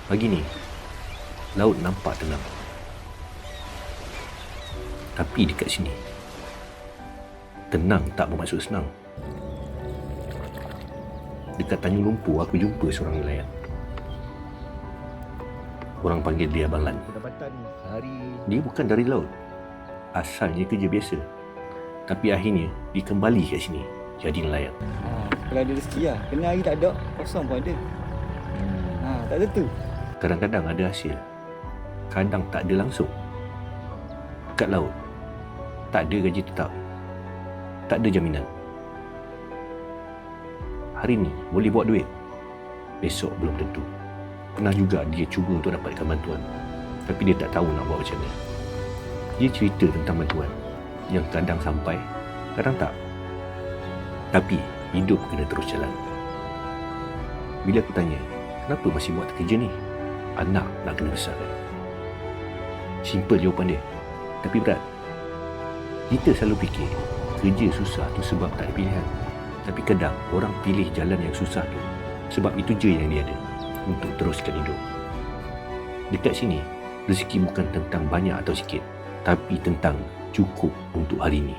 Pagi ni, laut nampak tenang. Tapi dekat sini, tenang tak bermaksud senang. Dekat Tanjung Lumpur, aku jumpa seorang nelayan. Orang panggil dia Abang Lan. Pendapatan sehari Dia bukan dari laut. Asalnya kerja biasa. Tapi akhirnya, dia kembali kat sini jadi nelayan. Kalau ada rezeki lah. Kena hari tak ada, kosong pun ada. Tak tentu. Kadang-kadang ada hasil, kadang tak ada langsung. Kat laut, tak ada gaji tetap, tak ada jaminan. Hari ni boleh buat duit, besok belum tentu. Pernah juga dia cuba untuk dapatkan bantuan, tapi dia tak tahu nak buat macam mana. Dia cerita tentang bantuan yang kadang sampai, kadang tak. Tapi hidup kena terus jalan. Bila aku tanya, kenapa masih buat kerja ni? Anak nak kena besarkan. Simple jawapan dia, tapi berat. Kita selalu fikir kerja susah tu sebab tak ada pilihan. Tapi kadang orang pilih jalan yang susah tu sebab itu je yang dia ada untuk teruskan hidup. Dekat sini, rezeki bukan tentang banyak atau sikit, tapi tentang cukup untuk hari ini.